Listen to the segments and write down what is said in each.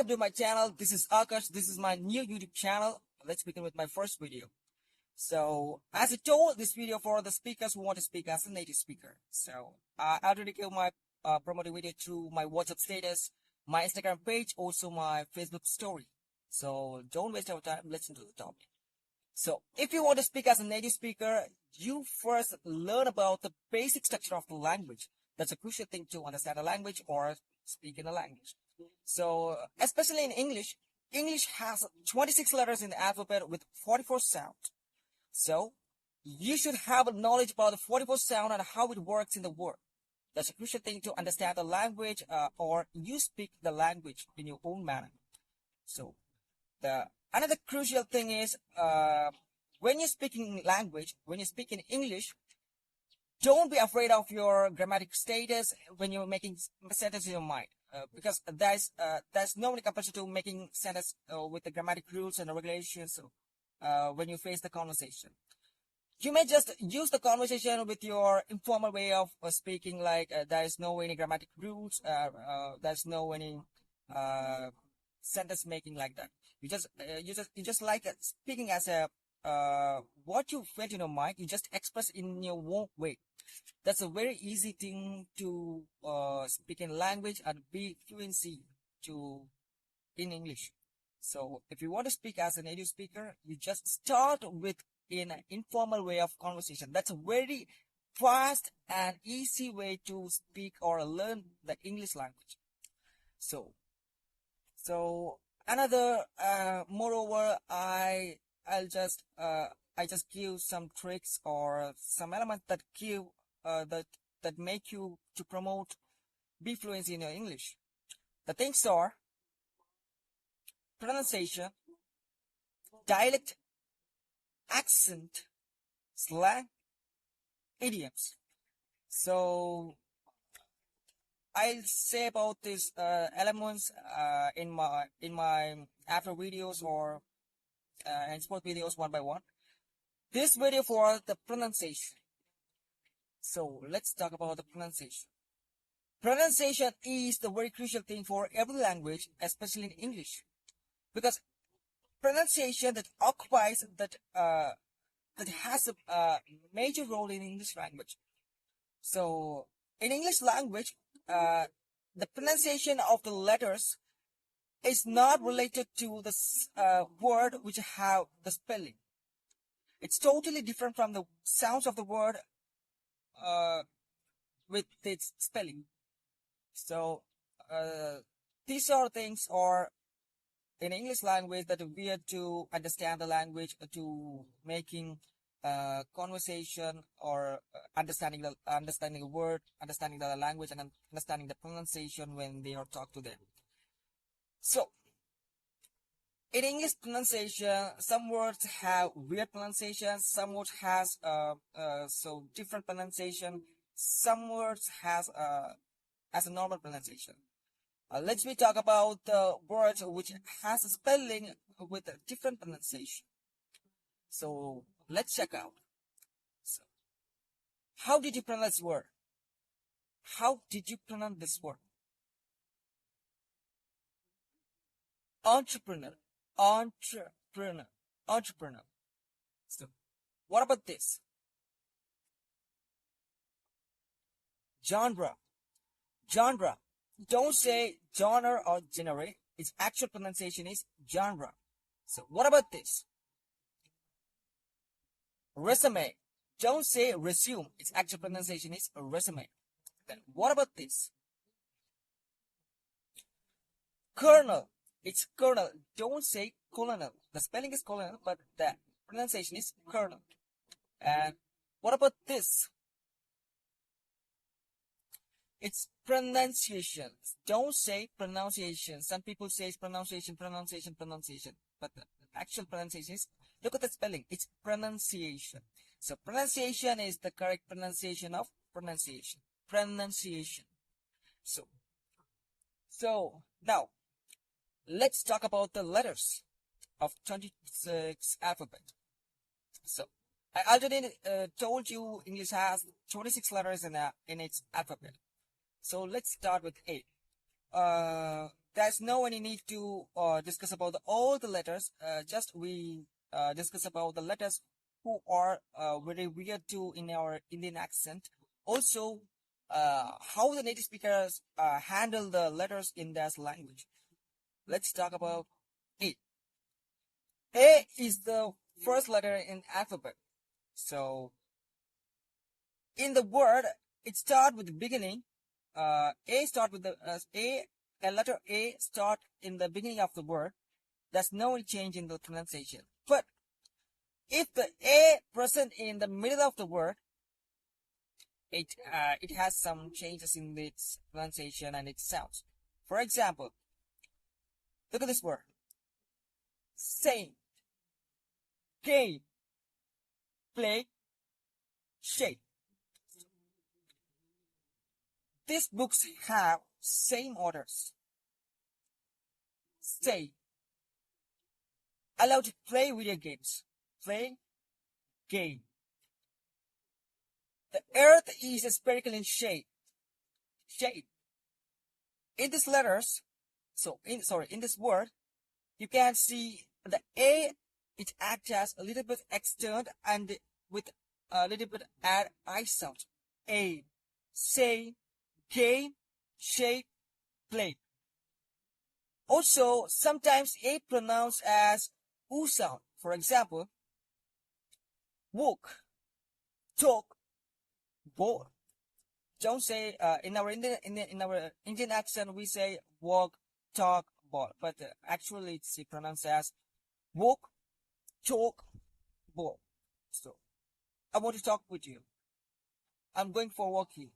welcome to my channel. This is Akash. This is my new YouTube channel. Let's begin with my first video. So, as I told, this video for the speakers who want to speak as a native speaker. So, I already gave my promoting video through my WhatsApp status, my Instagram page, also my Facebook story. So, don't waste our time. Let's into the topic. So, if you want to speak as a native speaker, you first learn about the basic structure of the language. That's a crucial thing to understand a language or speak in a language. So, especially in English, English has 26 letters in the alphabet with 44 sounds. So, you should have knowledge about the 44 sound and how it works in the word. That's a crucial thing to understand the language or you speak the language in your own manner. So, another crucial thing is when you're speaking language, when you speak in English, don't be afraid of your grammatic status when you're making sentences in your mind. Because there's no capacity to making sentence with the grammatic rules and regulations when you face the conversation. You may just use the conversation with your informal way of speaking, like there is no any grammatic rules, there's no any sentence making like that. You just like speaking as a what you felt in your mind. You just express in your own way. That's a very easy thing to speak in language and be fluency in English. So if you want to speak as a native speaker, you just start with in an informal way of conversation. That's a very fast and easy way to speak or learn the English language. So another moreover, I just give some tricks or some elements that give that make you to promote be fluency in your English. The things are pronunciation, dialect, accent, slang, idioms. So I'll say about these elements in my after videos or export videos one by one. This video for the pronunciation. So let's talk about the pronunciation. Pronunciation is the very crucial thing for every language, especially in English, because pronunciation that occupies that has a major role in English language. So in English language, the pronunciation of the letters is not related to the word which have the spelling. It's totally different from the sounds of the word with its spelling. So these are things or in English language that we have to understand the language to making conversation or understanding the word, understanding the language, and understanding the pronunciation when they are talked to them. So in English pronunciation, some words have weird pronunciation, some words has so different pronunciation, some words has a normal pronunciation. Let's talk about the words which has a spelling with a different pronunciation. So let's check out. So, how did you pronounce this word? How did you pronounce this word? Entrepreneur. Entrepreneur. Entrepreneur. So, what about this? Genre. Genre. Don't say genre or genre. Its actual pronunciation is genre. So, what about this? Resume. Don't say resume. Its actual pronunciation is resume. Then, what about this? Colonel. It's colonel. Don't say colonel. The spelling is colonel, but the pronunciation is colonel. And what about this? It's pronunciation. Don't say pronunciation. Some people say pronunciation, but the actual pronunciation is, look at the spelling. It's pronunciation. So pronunciation is the correct pronunciation of pronunciation. Pronunciation. So now, let's talk about the letters of 26 alphabet. So I already told you English has 26 letters in its alphabet. So let's start with A. there's no any need to discuss about all the letters. Just we discuss about the letters who are very weird to in our Indian accent. Also, how the native speakers handle the letters in their language. Let's talk about A. A is the first letter in alphabet. So in the word, it starts with the beginning. A start with the a letter A start in the beginning of the word. There's no change in the pronunciation. But if the A present in the middle of the word, it has some changes in its pronunciation and its sounds. For example, look at this word: same, game, play, shape. These books have same orders. Say, allowed to play video games. Play, game. The earth is spherical in shape. Shape. In these letters, in this word, you can see the A, it acts as a little bit externed and with a little bit add I sound. A, say, game, shape, play. Also, sometimes A pronounced as U sound. For example, walk, talk, ball. Don't say in our Indian accent we say walk, talk, ball, but actually it's pronounced as walk, talk, ball. So I want to talk with you. I'm going for walking.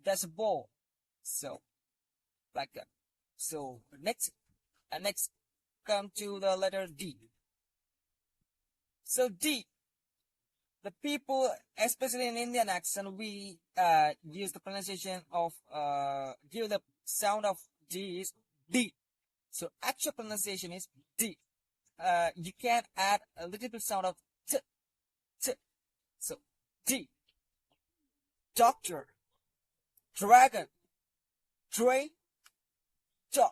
There's a ball. So like that. So next come to the letter D. So D. The people, especially in Indian accent, we use the pronunciation of give the sound of D is D. So actual pronunciation is D. You can add a little bit sound of T, T. So D. Doctor, dragon, tray, dog,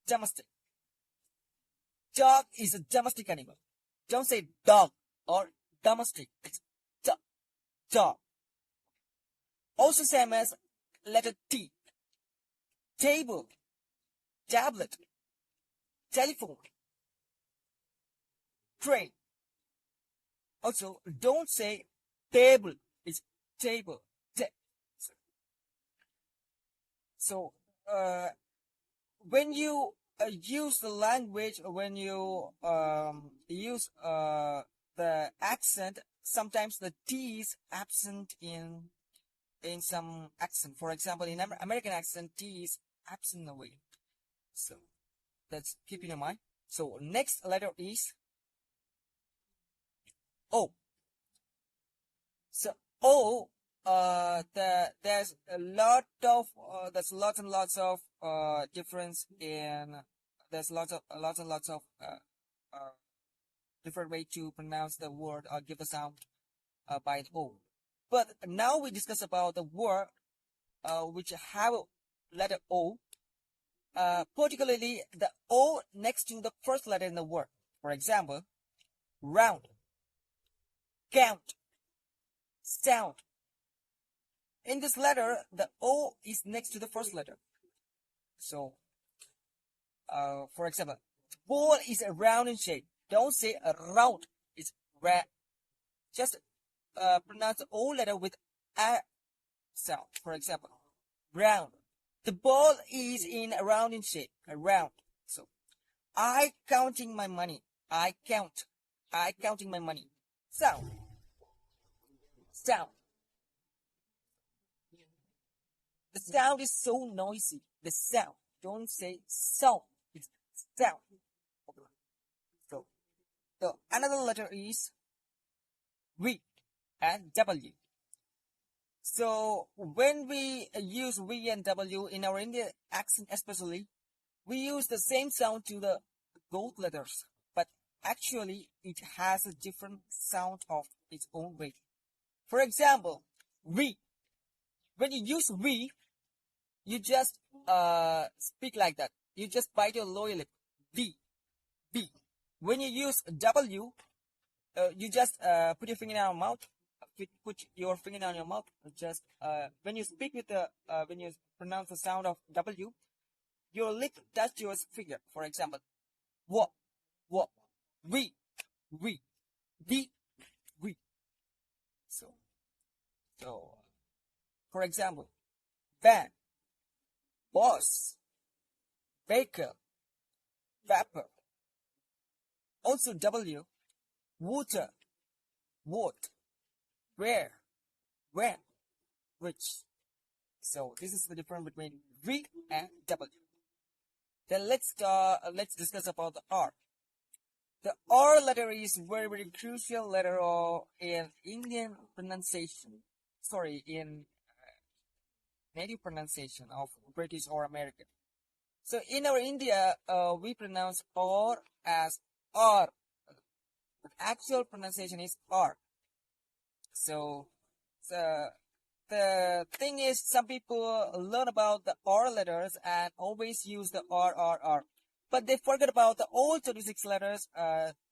domestic. Dog is a domestic animal. Don't say dog or domestic. It's dog. Also same as letter T. Table, tablet, telephone, train. Also, don't say table. It's table. So, when you use the language, when you use the accent, sometimes the T is absent in some accent. For example, in American accent, T is absent away. So that's keep in mind. So next letter is O. So O, there's a lot of there's lots and lots of difference in there's lots and lots of different way to pronounce the word or give the sound by the O. But now we discuss about the word which have letter O, particularly the O next to the first letter in the word. For example, round, count, sound. In this letter, the O is next to the first letter. So, for example, ball is a round in shape. Don't say a round. It's red. Just pronounce the O letter with a sound. For example, round. The ball is in a round in shape. A round. So, I counting my money. I count. I counting my money. Sound. Sound. The sound is so noisy. The sound. Don't say sound. It's sound. So another letter is V and W. So when we use V and W in our Indian accent especially, we use the same sound to the both letters. But actually, it has a different sound of its own way. For example, V. When you use V, you just speak like that. You just bite your lower lip. B, B. When you use W, you just put your finger in your mouth. Put your finger on your mouth. Just when you speak with the when you pronounce the sound of W, your lip touch your finger. For example, what, we, we, we. So, so for example, van, boss, baker, vapor. Also W, water, what, where, when, which. So this is the difference between V and W. Then let's discuss about the R. The R letter is very crucial letter in Indian pronunciation. Sorry, in native pronunciation of British or American. So in our India, we pronounce R as R. But actual pronunciation is R. So the thing is, some people learn about the R letters and always use the R. But they forget about the old 36 letters. That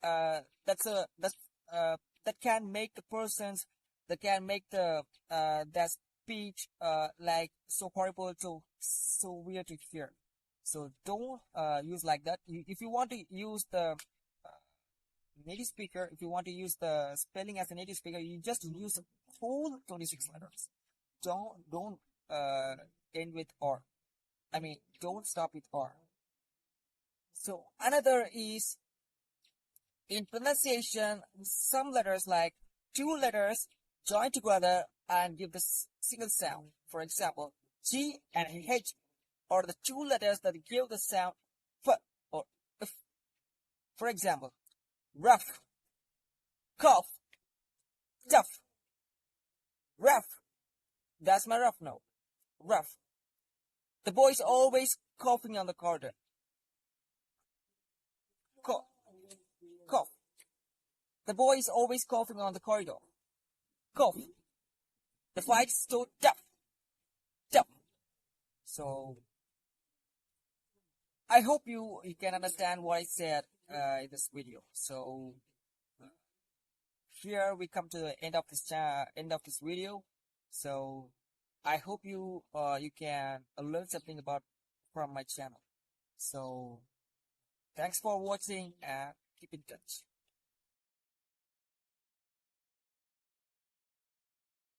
can make the persons, that can make the that speech like so horrible, so weird to hear. So don't use like that. If you want to use the native speaker, if you want to use the spelling as a native speaker, you just use the whole 26 letters. Don't end with R. I mean, don't stop with R. So another is in pronunciation, some letters like two letters join together and give the single sound. For example, G and H are the two letters that give the sound F or F. For example, rough, cough, tough, rough. That's my rough note. Rough. The boy is always coughing on the corridor. Cough, cough. The boy is always coughing on the corridor. Cough. The fight is so tough, tough. So I hope you can understand what I said in this video. So here we come to the end of this video. So I hope you can learn something about from my channel. So thanks for watching and keep in touch.